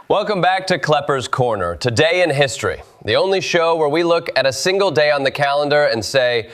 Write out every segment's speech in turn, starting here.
Welcome back to Kleppers Corner, Today in History, the only show where we look at a single day on the calendar and say,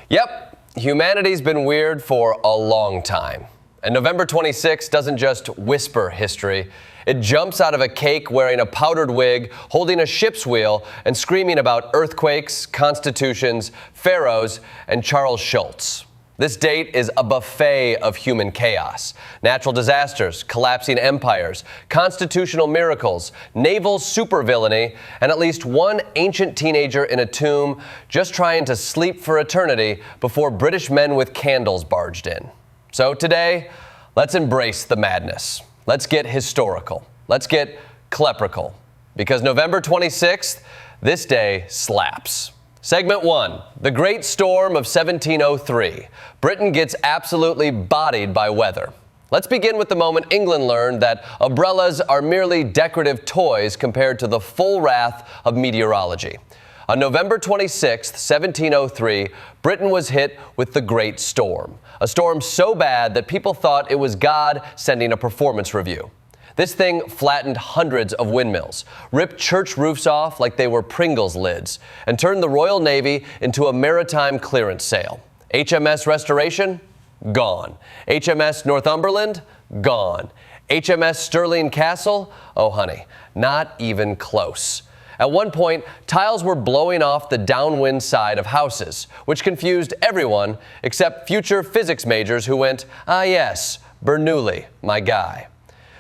yep, humanity's been weird for a long time. And November 26th doesn't just whisper history, it jumps out of a cake wearing a powdered wig, holding a ship's wheel, and screaming about earthquakes, constitutions, pharaohs, and Charles Schulz. This date is a buffet of human chaos. Natural disasters, collapsing empires, constitutional miracles, naval supervillainy, and at least one ancient teenager in a tomb just trying to sleep for eternity before British men with candles barged in. So today, let's embrace the madness. Let's get historical. Let's get Klepprical. Because November 26th, this day slaps. Segment 1, the Great Storm of 1703. Britain gets absolutely bodied by weather. Let's begin with the moment England learned that umbrellas are merely decorative toys compared to the full wrath of meteorology. On November 26, 1703, Britain was hit with the Great Storm. A storm so bad that people thought it was God sending a performance review. This thing flattened hundreds of windmills, ripped church roofs off like they were Pringles lids, and turned the Royal Navy into a maritime clearance sale. HMS Restoration? Gone. HMS Northumberland? Gone. HMS Stirling Castle? Oh, honey, not even close. At one point, tiles were blowing off the downwind side of houses, which confused everyone except future physics majors who went, ah yes, Bernoulli, my guy.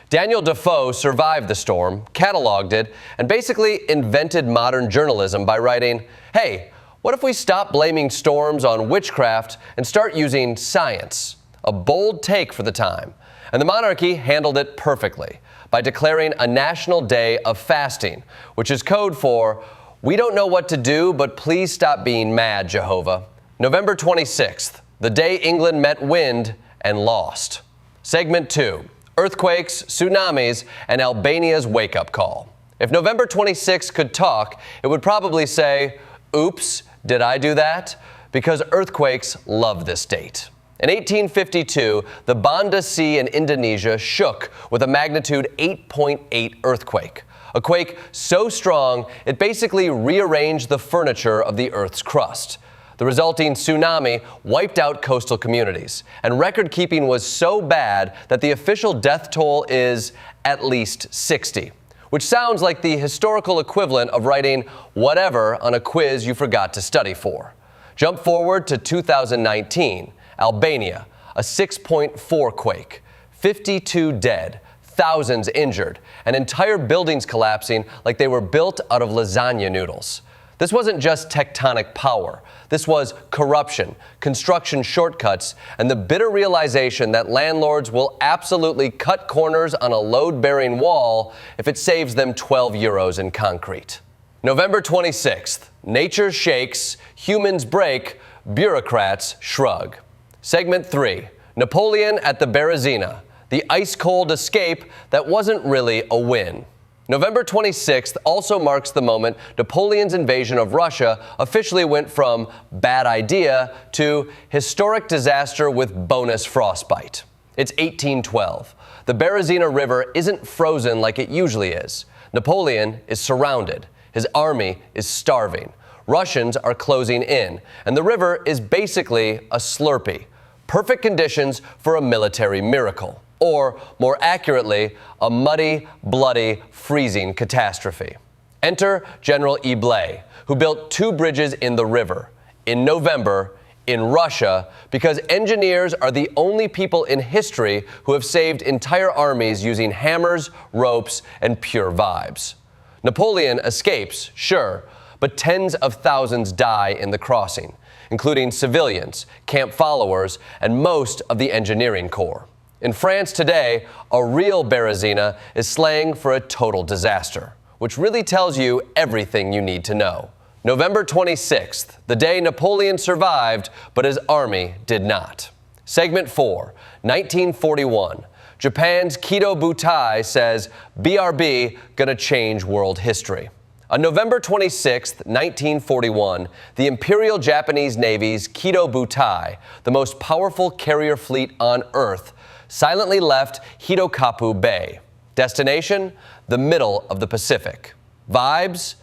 Daniel Defoe survived the storm, cataloged it, and basically invented modern journalism by writing, hey, what if we stop blaming storms on witchcraft and start using science? A bold take for the time. And the monarchy handled it perfectly by declaring a national day of fasting, which is code for, we don't know what to do, but please stop being mad, Jehovah. November 26th, the day England met wind and lost. Segment 2. Earthquakes, tsunamis, and Albania's wake-up call. If November 26 could talk, it would probably say, oops, did I do that? Because earthquakes love this date. In 1852, the Banda Sea in Indonesia shook with a magnitude 8.8 earthquake. A quake so strong, it basically rearranged the furniture of the Earth's crust. The resulting tsunami wiped out coastal communities, and record-keeping was so bad that the official death toll is at least 60, which sounds like the historical equivalent of writing whatever on a quiz you forgot to study for. Jump forward to 2019, Albania, a 6.4 quake, 52 dead, thousands injured, and entire buildings collapsing like they were built out of lasagna noodles. This wasn't just tectonic power. This was corruption, construction shortcuts, and the bitter realization that landlords will absolutely cut corners on a load-bearing wall if it saves them 12 euros in concrete. November 26th, nature shakes, humans break, bureaucrats shrug. Segment 3, Napoleon at the Berezina, the ice-cold escape that wasn't really a win. November 26th also marks the moment Napoleon's invasion of Russia officially went from bad idea to historic disaster with bonus frostbite. It's 1812. The Berezina River isn't frozen like it usually is. Napoleon is surrounded. His army is starving. Russians are closing in, and the river is basically a Slurpee. Perfect conditions for a military miracle. Or, more accurately, a muddy, bloody, freezing catastrophe. Enter General Ible, who built 2 bridges in the river, in November, in Russia, because engineers are the only people in history who have saved entire armies using hammers, ropes, and pure vibes. Napoleon escapes, sure, but tens of thousands die in the crossing, including civilians, camp followers, and most of the engineering corps. In France today, a real Berezina is slang for a total disaster, which really tells you everything you need to know. November 26th, the day Napoleon survived, but his army did not. Segment 4, 1941. Japan's Kido Butai says, BRB gonna change world history. On November 26, 1941, the Imperial Japanese Navy's Kido Butai, the most powerful carrier fleet on Earth, silently left Hidokapu Bay. Destination, the middle of the Pacific. Vibes,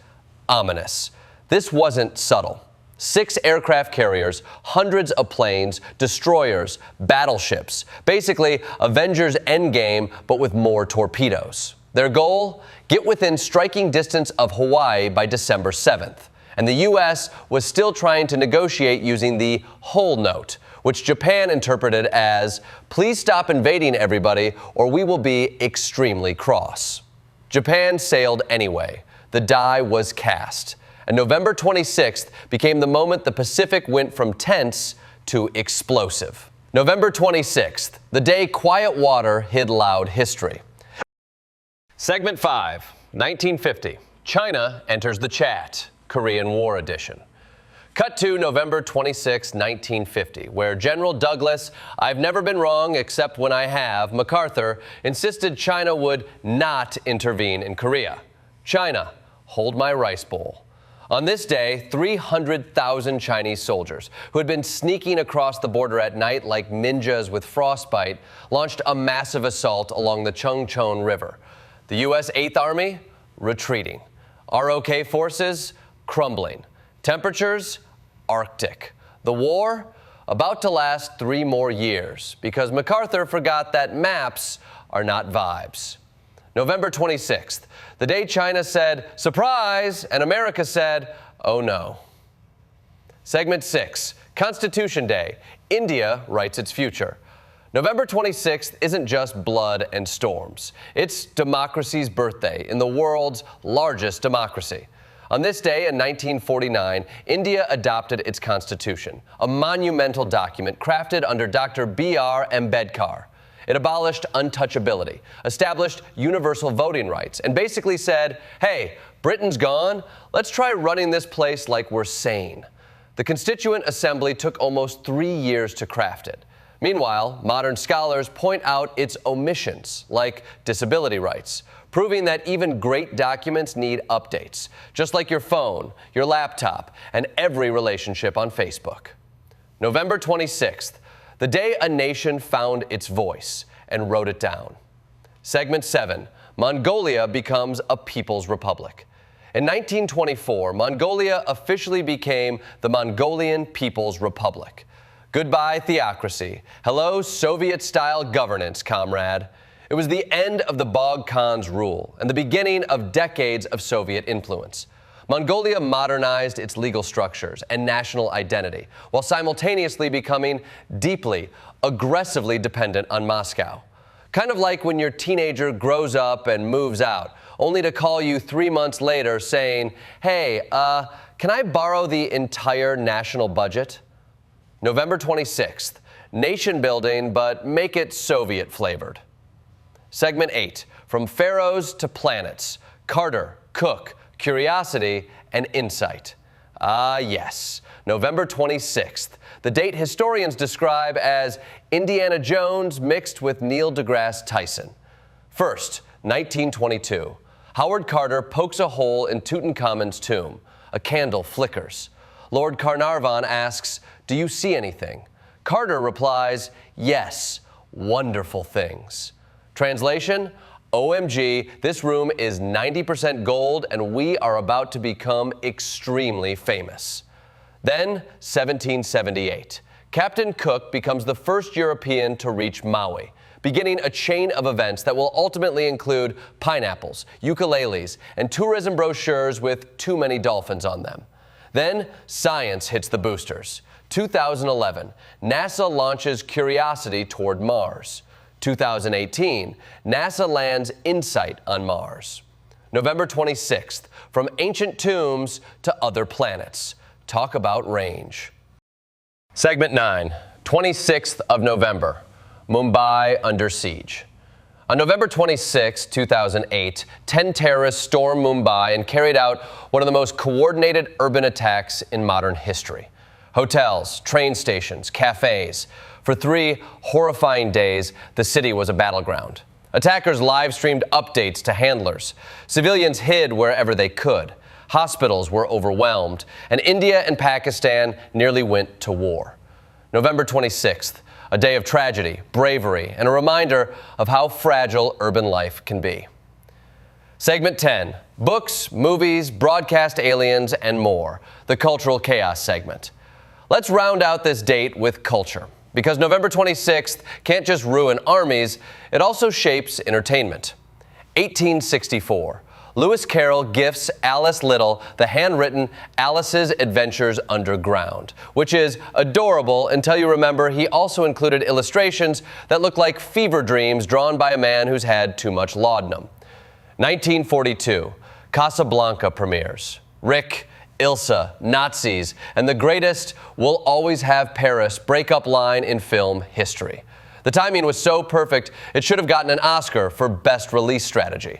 ominous. This wasn't subtle. 6 aircraft carriers, hundreds of planes, destroyers, battleships. Basically, Avengers Endgame, but with more torpedoes. Their goal? Get within striking distance of Hawaii by December 7th. And the U.S. was still trying to negotiate using the whole note, which Japan interpreted as, please stop invading everybody or we will be extremely cross. Japan sailed anyway. The die was cast. And November 26th became the moment the Pacific went from tense to explosive. November 26th, the day quiet water hid loud history. Segment 5, 1950. China enters the chat. Korean War edition. Cut to November 26, 1950, where General Douglas, I've never been wrong except when I have, MacArthur, insisted China would not intervene in Korea. China, hold my rice bowl. On this day, 300,000 Chinese soldiers, who had been sneaking across the border at night like ninjas with frostbite, launched a massive assault along the Chungcheong River. The U.S. 8th Army, retreating. ROK forces, crumbling. Temperatures, Arctic. The war, about to last 3 more years, because MacArthur forgot that maps are not vibes. November 26th, the day China said, surprise, and America said, oh no. Segment 6, Constitution Day, India writes its future. November 26th isn't just blood and storms. It's democracy's birthday in the world's largest democracy. On this day in 1949, India adopted its constitution, a monumental document crafted under Dr. B.R. Ambedkar. It abolished untouchability, established universal voting rights, and basically said, hey, Britain's gone, let's try running this place like we're sane. The Constituent Assembly took almost 3 years to craft it. Meanwhile, modern scholars point out its omissions, like disability rights, proving that even great documents need updates, just like your phone, your laptop, and every relationship on Facebook. November 26th, the day a nation found its voice and wrote it down. Segment 7, Mongolia becomes a People's Republic. In 1924, Mongolia officially became the Mongolian People's Republic. Goodbye, theocracy. Hello, Soviet-style governance, comrade. It was the end of the Bog Khan's rule and the beginning of decades of Soviet influence. Mongolia modernized its legal structures and national identity, while simultaneously becoming deeply, aggressively dependent on Moscow. Kind of like when your teenager grows up and moves out, only to call you 3 months later saying, hey, can I borrow the entire national budget? November 26th, nation building, but make it Soviet flavored. Segment 8, from pharaohs to planets, Carter, Cook, Curiosity, and Insight. Ah, yes, November 26th, the date historians describe as Indiana Jones mixed with Neil deGrasse Tyson. First, 1922, Howard Carter pokes a hole in Tutankhamun's tomb. A candle flickers. Lord Carnarvon asks, do you see anything? Carter replies, yes, wonderful things. Translation, OMG, this room is 90% gold and we are about to become extremely famous. Then, 1778, Captain Cook becomes the first European to reach Maui, beginning a chain of events that will ultimately include pineapples, ukuleles, and tourism brochures with too many dolphins on them. Then, science hits the boosters. 2011, NASA launches Curiosity toward Mars. 2018, NASA lands Insight on Mars. November 26th, from ancient tombs to other planets. Talk about range. Segment 9, 26th of November, Mumbai under siege. On November 26, 2008, 10 terrorists stormed Mumbai and carried out one of the most coordinated urban attacks in modern history. Hotels, train stations, cafes. For 3 horrifying days, the city was a battleground. Attackers live-streamed updates to handlers. Civilians hid wherever they could. Hospitals were overwhelmed, and India and Pakistan nearly went to war. November 26th, a day of tragedy, bravery, and a reminder of how fragile urban life can be. Segment 10, books, movies, broadcast aliens, and more, the cultural chaos segment. Let's round out this date with culture, because November 26th can't just ruin armies, it also shapes entertainment. 1864. Lewis Carroll gifts Alice Little the handwritten Alice's Adventures Underground, which is adorable until you remember he also included illustrations that look like fever dreams drawn by a man who's had too much laudanum. 1942, Casablanca premieres. Rick, Ilsa, Nazis, and the greatest "We'll always have Paris" breakup line in film history. The timing was so perfect, it should have gotten an Oscar for Best Release Strategy.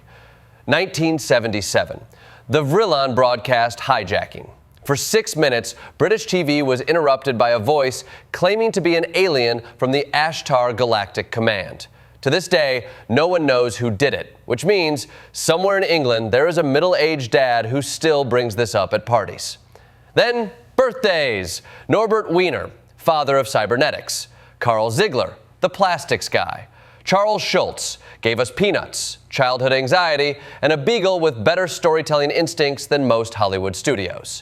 1977, the Vrillon broadcast hijacking. For 6 minutes, British TV was interrupted by a voice claiming to be an alien from the Ashtar Galactic Command. To this day, no one knows who did it, which means somewhere in England there is a middle-aged dad who still brings this up at parties. Then, birthdays. Norbert Wiener, father of cybernetics. Carl Ziegler, the plastics guy. Charles Schultz gave us Peanuts, childhood anxiety, and a beagle with better storytelling instincts than most Hollywood studios.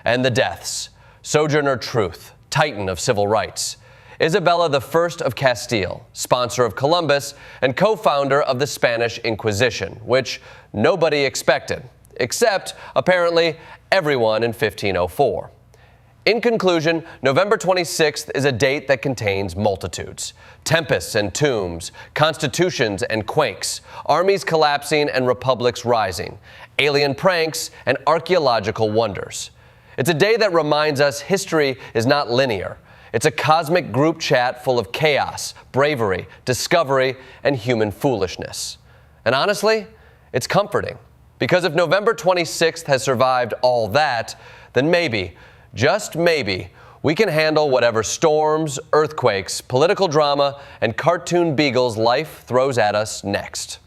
And the deaths. Sojourner Truth, titan of civil rights. Isabella I of Castile, sponsor of Columbus, and co-founder of the Spanish Inquisition, which nobody expected, except, apparently, everyone in 1504. In conclusion, November 26th is a date that contains multitudes. Tempests and tombs, constitutions and quakes, armies collapsing and republics rising, alien pranks and archaeological wonders. It's a day that reminds us history is not linear. It's a cosmic group chat full of chaos, bravery, discovery, and human foolishness. And honestly, it's comforting. Because if November 26th has survived all that, then maybe, just maybe, we can handle whatever storms, earthquakes, political drama, and cartoon beagles life throws at us next.